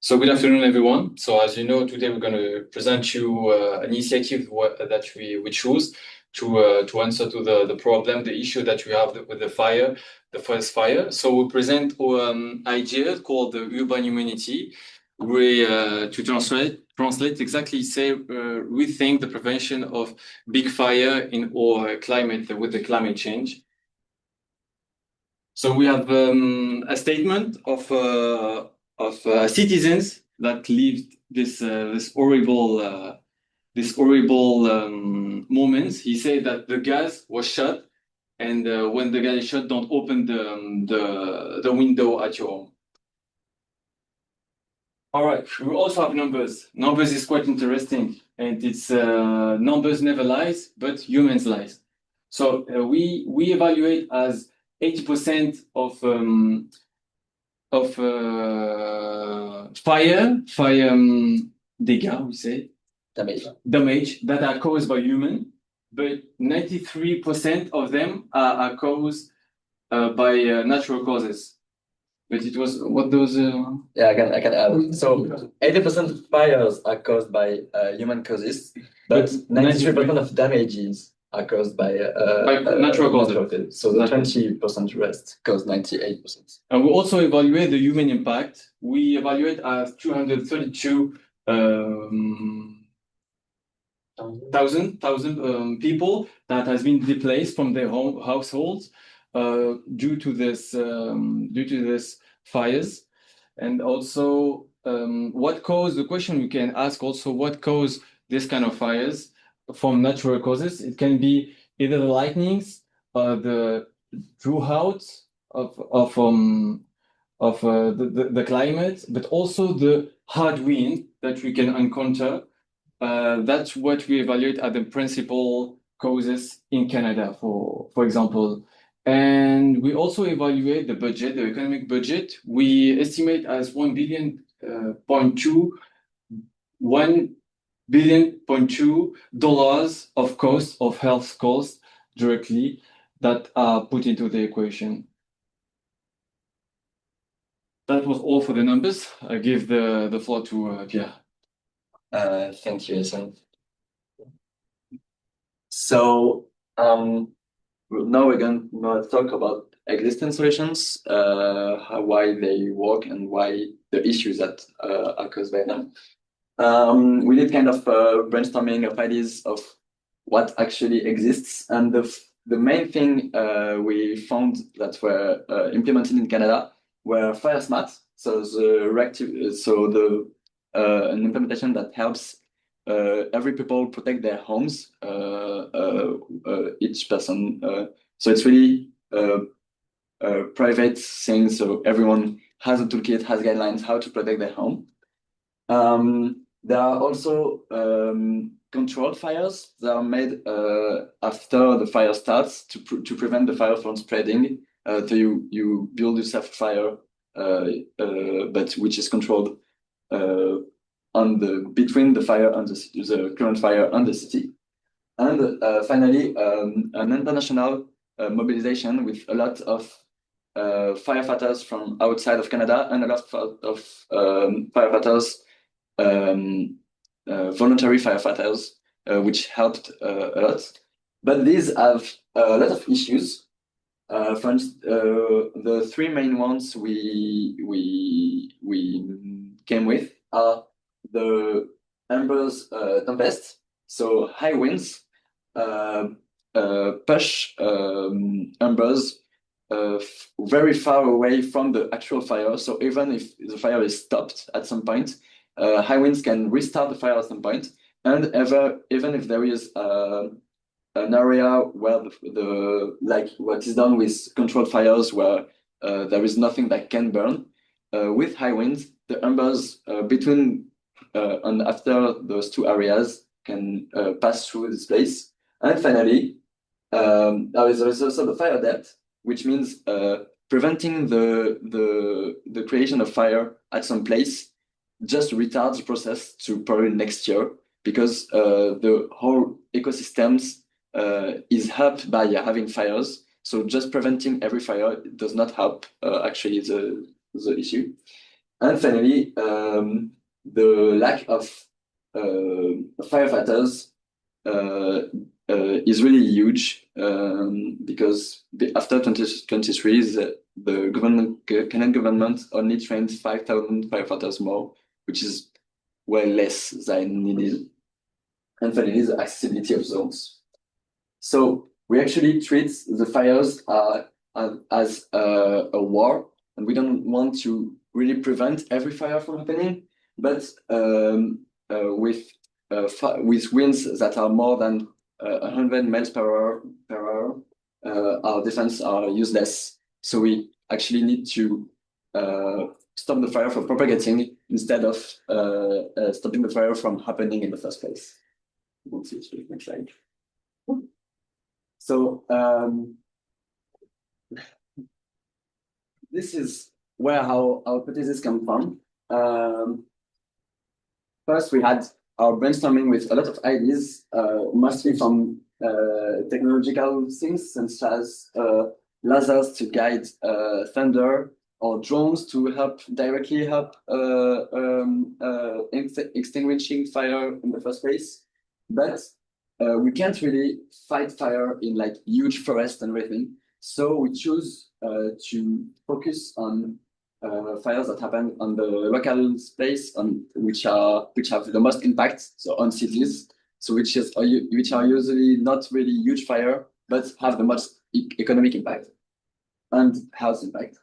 So good afternoon, everyone. So as you know, today we're going to present you an initiative that we choose to answer to the problem, the issue that we have with the fire, the forest fire. So we present idea called the urban immunity. We to translate exactly say rethink the prevention of big fire in our climate with the climate change. So we have a statement of citizens that lived this horrible moments. He said that the gas was shut, and when the gas is shut, don't open the window at your home. All right. We also have numbers. Numbers is quite interesting, and it's numbers never lies, but humans lies. So we evaluate as 80% of fire dégâts, we say damage that are caused by human, but 93% of them are caused by natural causes. But it was what those Yeah, I can add. So 80% of fires are caused by human causes, but 93% of damages are caused by natural causes. So the 20% rest caused 98%. And we also evaluate the human impact. We evaluate as 232 thousand people that has been displaced from their households due to this fires. And also what caused the question we can ask also, what caused this kind of fires from natural causes? It can be either the lightnings, the drought of the climate, but also the hard wind that we can encounter. That's what we evaluate as the principal causes in Canada, for example. And we also evaluate the budget, the economic budget. We estimate as $1 billion, $1.2 of cost of health costs directly that are put into the equation. That was all for the numbers. I give the floor to Pierre. Thank you, Jason. So now we're going to talk about existing solutions, why they work and why the issues that are caused by them. We did kind of brainstorming of ideas of what actually exists, and the main thing we found that were implemented in Canada were fire smart. So an implementation that helps every people protect their homes, each person. So it's really a private thing. So everyone has a toolkit, has guidelines how to protect their home. There are also controlled fires that are made after the fire starts to prevent the fire from spreading. So you build yourself a fire, but which is controlled between the fire and the current fire and the city. And finally, an international mobilization with a lot of firefighters from outside of Canada and a lot of firefighters, voluntary firefighters, which helped a lot. But these have a lot of issues. For instance, the three main ones we came with are the embers tempest, so high winds push embers very far away from the actual fire. So even if the fire is stopped at some point, high winds can restart the fire at some point. And even if there is an area where like what is done with controlled fires, where there is nothing that can burn, with high winds, the embers between and after those two areas can pass through this place. And finally, there is also the fire depth, which means preventing the creation of fire at some place just retards the process to probably next year, because the whole ecosystems is helped by having fires. So just preventing every fire does not help actually the issue. And finally, the lack of firefighters is really huge because after 2023, the Canadian government only trained 5,000 firefighters more, which is way less than needed. And finally, the accessibility of zones. So we actually treat the fires as a war, and we don't want to really prevent every fire from happening, but with winds that are more than 100 miles per hour, our defense are useless. So we actually need to stop the fire from propagating instead of stopping the fire from happening in the first place. We'll see it next slide. So this is where our hypothesis come from. First, we had our brainstorming with a lot of ideas, mostly from technological things, such as lasers to guide thunder, or drones to directly help extinguishing fire in the first place. But we can't really fight fire in like huge forests and everything. So we choose to focus on fires that happen on the local space, which have the most impact, so on cities. So which are usually not really huge fire, but have the most economic impact and health impact.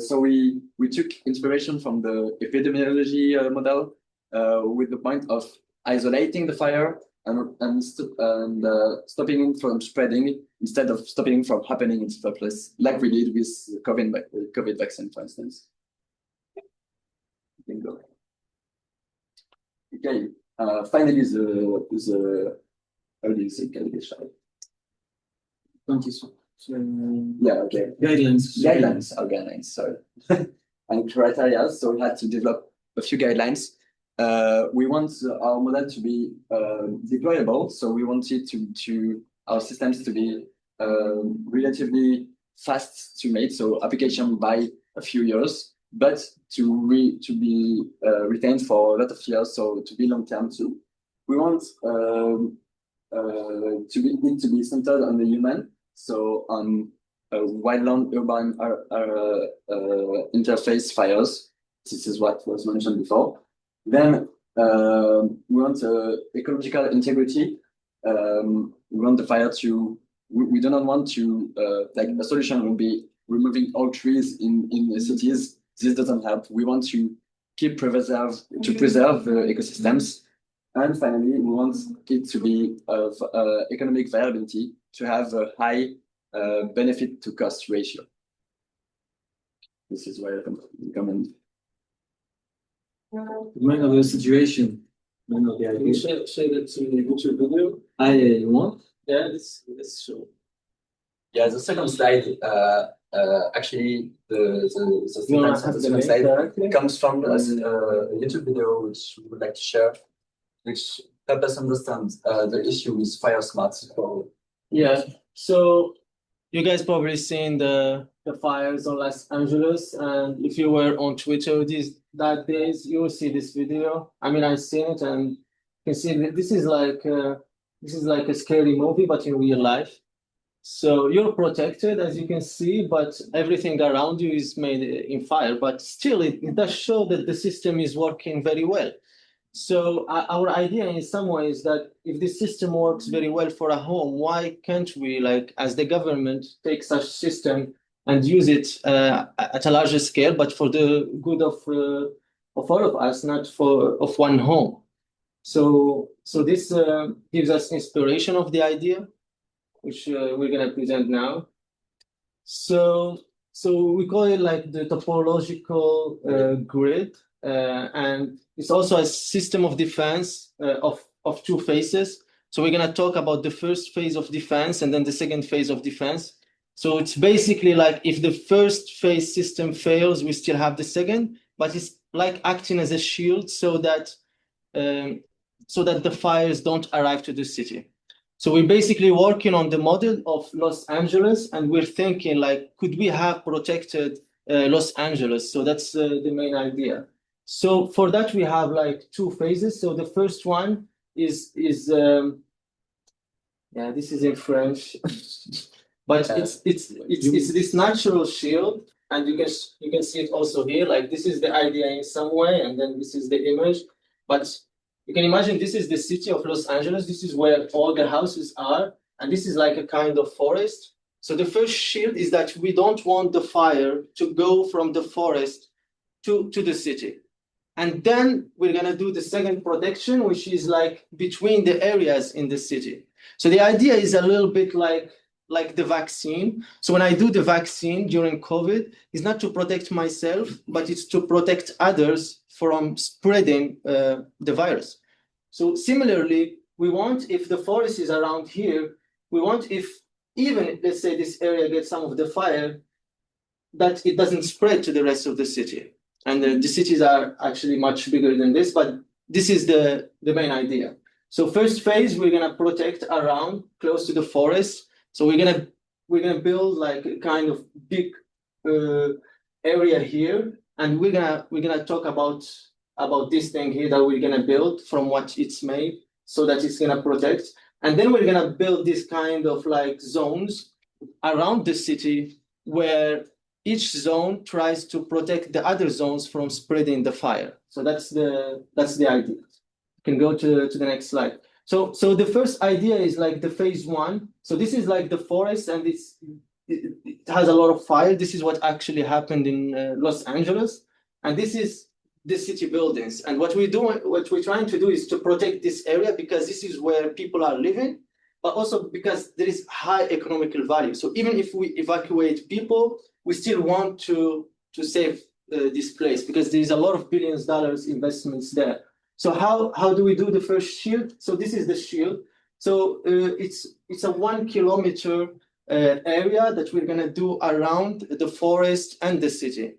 So we took inspiration from the epidemiology model with the point of isolating the fire and stopping it from spreading instead of stopping it from happening in the first place, like we did with COVID vaccine, for instance. You can go. Okay. Finally, the how do you say calculation? 20. Yeah. Okay. Guidelines. Sorry. And criteria. So we had to develop a few guidelines. We want our model to be deployable, so we wanted our systems to be relatively fast to make, so application by a few years, but to be retained for a lot of years, so to be long term too. We want to be centered on the human, so on wildland urban interface fires. This is what was mentioned before. Then we want ecological integrity. We want the fire to. We do not want to like a solution would be removing all trees in the cities. This doesn't help. We want to preserve the ecosystems. And finally, we want it to be of economic viability, to have a high benefit to cost ratio. This is where I recommend. Mind of the situation, mind of the idea. Can you say that in the YouTube video? I want. Yeah, let's show. Yeah, the second slide, actually, the second slide comes from a YouTube video which we would like to share, which help us understand the issue with fire smart. Yeah, so you guys probably seen the fires on Los Angeles, and if you were on Twitter that days, you will see this video. I mean, I've seen it, and you can see that this is like a scary movie, but in real life. So you're protected, as you can see, but everything around you is made in fire. But still, it does show that the system is working very well. So our idea in some ways that if this system works very well for a home, why can't we, like as the government, take such system and use it at a larger scale, but for the good of all of us, not of one home. So this gives us inspiration of the idea, which we're going to present now. So we call it like the topological grid, and it's also a system of defense of two phases. So we're going to talk about the first phase of defense and then the second phase of defense. So it's basically like if the first phase system fails, we still have the second, but it's like acting as a shield so that the fires don't arrive to the city. So we're basically working on the model of Los Angeles, and we're thinking like, could we have protected Los Angeles. So that's the main idea. So for that we have like two phases. So the first one is yeah, this is in French, but it's this natural shield, and you can see it also here. Like this is the idea in some way, and then this is the image. But you can imagine this is the city of Los Angeles. This is where all the houses are, and this is like a kind of forest. So the first shield is that we don't want the fire to go from the forest to the city. And then we're gonna do the second protection, which is like between the areas in the city. So the idea is a little bit like the vaccine. So when I do the vaccine during COVID, it's not to protect myself, but it's to protect others from spreading the virus. So similarly, we want, if the forest is around here, we want, if even let's say this area gets some of the fire, that it doesn't spread to the rest of the city. And the cities are actually much bigger than this, but this is the main idea. So first phase, we're gonna protect around, close to the forest. So we're gonna build like a kind of big area here, and we're gonna talk about this thing here that we're gonna build from what it's made, so that it's gonna protect. And then we're gonna build this kind of like zones around the city where each zone tries to protect the other zones from spreading the fire. So that's the idea. You can go to the next slide. So the first idea is like the phase one. So this is like the forest, and it has a lot of fire. This is what actually happened in Los Angeles, and this is the city buildings. And what we're trying to do is to protect this area, because this is where people are living, but also because there is high economical value. So even if we evacuate people, we still want to save this place, because there is a lot of billions of dollars investments there. So how do we do the first shield? So this is the shield. So it's a 1 kilometer area that we're gonna do around the forest and the city.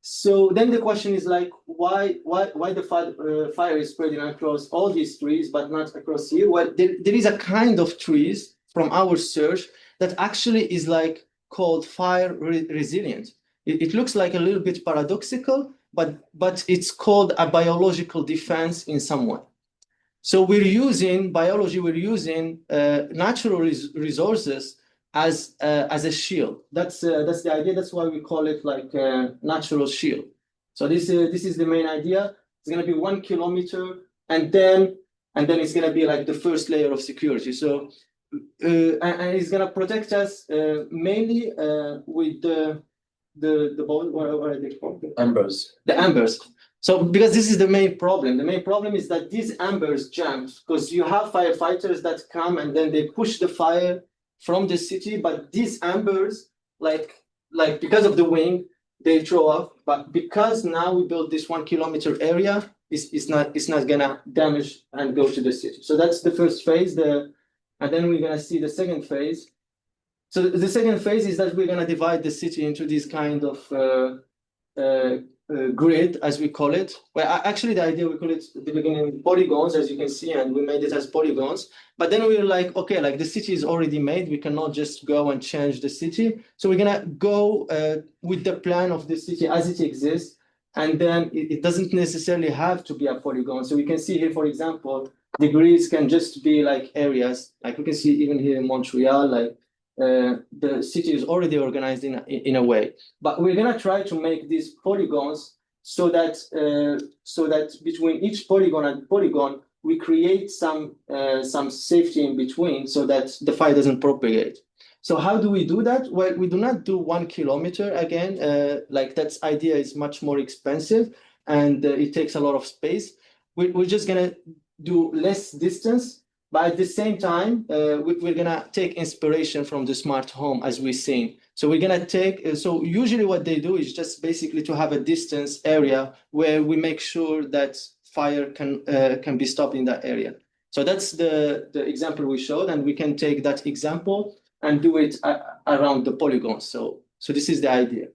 So then the question is like, why the fire is spreading across all these trees, but not across here? Well, there is a kind of trees from our search that actually is like called fire resilient. It looks like a little bit paradoxical, but it's called a biological defense in some way. So we're using biology, we're using natural resources as a shield. That's the idea. That's why we call it like a natural shield. So this is the main idea. It's going to be 1 kilometer, and then it's going to be like the first layer of security. So and it's going to protect us mainly with the what are they called? Embers. The embers. So because this is the main problem. The main problem is that these embers jump, because you have firefighters that come and then they push the fire from the city, but these embers, like because of the wind, they throw off. But because now we built this 1 kilometer area, it's not gonna damage and go to the city. So that's the first phase. And then we're gonna see the second phase. So the second phase is that we're gonna divide the city into this kind of grid, as we call it. Well, actually, the idea, we call it at the beginning polygons, as you can see, and we made it as polygons. But then we were like, okay, like the city is already made. We cannot just go and change the city. So we're gonna go with the plan of the city as it exists. And then it doesn't necessarily have to be a polygon. So we can see here, for example, the grids can just be like areas. Like we can see even here in Montreal, like the city is already organized in a way. But we're gonna try to make these polygons so that between each polygon and polygon, we create some safety in between, so that the fire doesn't propagate. So how do we do that? Well, we do not do 1 kilometer again. Like that idea is much more expensive, and it takes a lot of space. We're just gonna do less distance, but at the same time, we're gonna take inspiration from the smart home, as we've seen. So we're gonna take, so usually what they do is just basically to have a distance area where we make sure that fire can be stopped in that area. So that's the example we showed, and we can take that example and do it around the polygons. So this is the idea.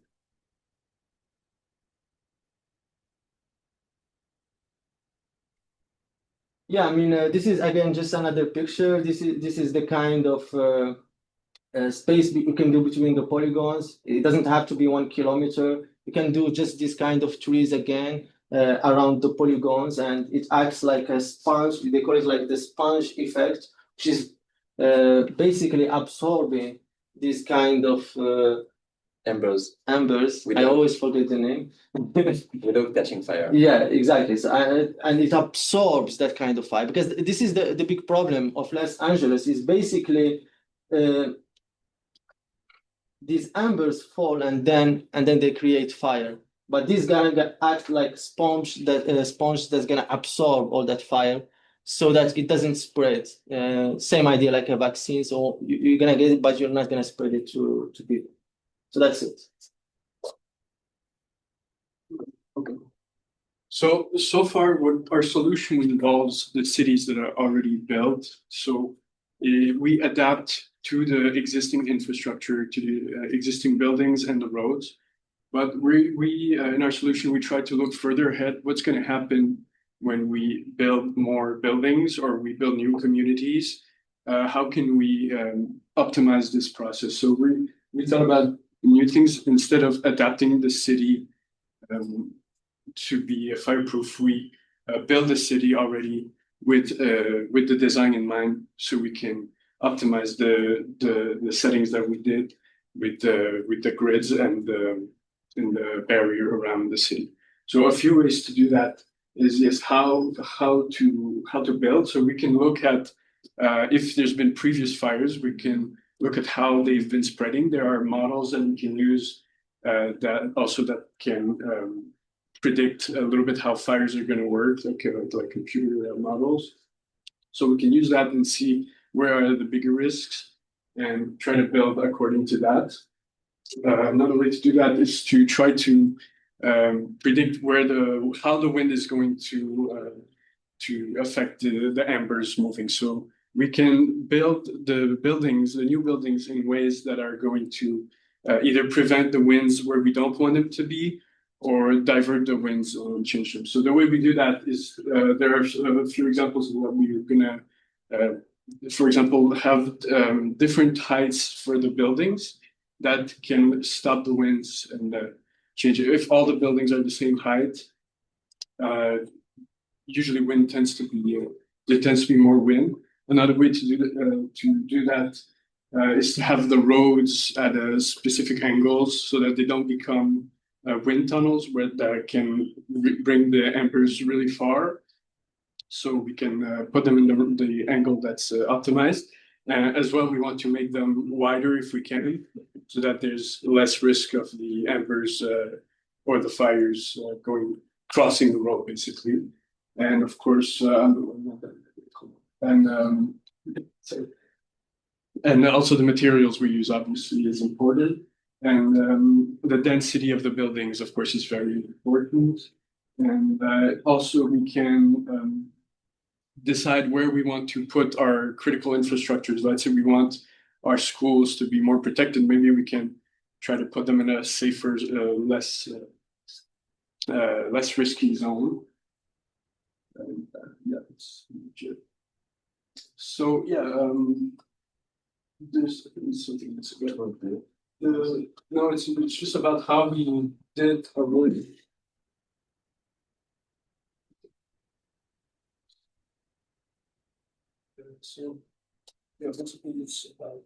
Yeah, I mean, this is again just another picture. This is the kind of space we can do between the polygons. It doesn't have to be 1 kilometer. you can do just this kind of trees again around the polygons, and it acts like a sponge. They call it like the sponge effect, which is basically absorbing this kind of Embers embers. I Without- always forget the name. without catching fire. Yeah, exactly. So, and it absorbs that kind of fire, because this is the big problem of Los Angeles is basically these embers fall and then they create fire. But this gonna act like sponge that's gonna absorb all that fire so that it doesn't spread. Same idea like a vaccine. So you're gonna get it, but you're not gonna spread it to people. So that's it. So far, what our solution involves the cities that are already built. So we adapt to the existing infrastructure, to the existing buildings and the roads. But we in our solution, we try to look further ahead. What's going to happen when we build more buildings or we build new communities? How can we optimize this process? So we thought about new things. Instead of adapting the city to be fireproof, we build a city already with the design in mind, so we can optimize the settings that we did with the grids and the barrier around the city. So a few ways to do that is how to build. So we can look at if there's been previous fires, we can look at how they've been spreading. There are models that we can use that can predict a little bit how fires are going to work, like computer models. So we can use that and see where are the bigger risks and try to build according to that. Another way to do that is to try to predict how the wind is going to affect the embers moving. So we can build the new buildings in ways that are going to either prevent the winds where we don't want them to be, or divert the winds and change them. So the way we do that is there are a few examples that we're gonna, for example, have different heights for the buildings that can stop the winds and change it. If all the buildings are the same height, usually wind tends to be there tends to be more wind. Another way to do that is to have the roads at a specific angles so that they don't become wind tunnels where that can bring the embers really far. So we can put them in the angle that's optimized. As well, we want to make them wider if we can, so that there's less risk of the embers or the fires crossing the road, basically. And of course, and also the materials we use obviously is important. And the density of the buildings, of course, is very important. And also we can decide where we want to put our critical infrastructures. Let's say we want our schools to be more protected. Maybe we can try to put them in a safer, less risky zone. Yeah, it's legit. So yeah, there's something that's a bit about that. No, it's just about how we did our work. So yeah, basically it's about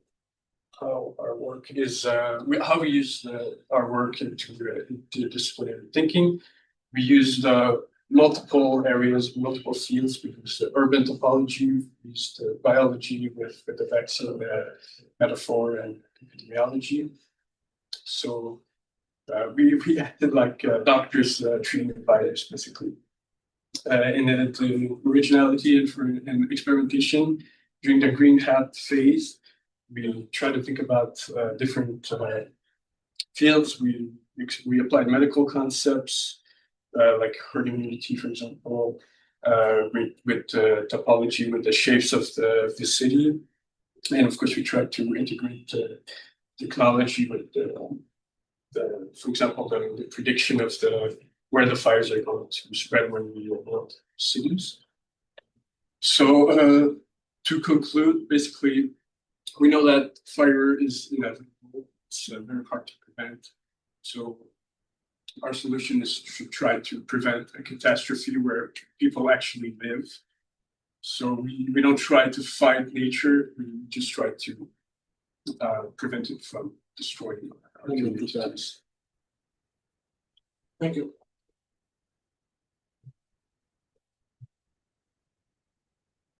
how our work is, how we use our work into disciplinary thinking. We used multiple areas, multiple fields. We used urban topology, we used biology with the vaccine metaphor and epidemiology. So we acted like doctors treating fires, basically. And then the originality and experimentation during the green hat phase, we try to think about different fields. We applied medical concepts like herd immunity, for example, with topology, with the shapes of the city, and of course we tried to integrate technology with for example, the prediction of where the fires are going to spread when we build cities. So to conclude, basically, we know that fire is inevitable. It's very hard to prevent. So our solution is to try to prevent a catastrophe where people actually live. So we don't try to fight nature, we just try to prevent it from destroying our communities. Thank you.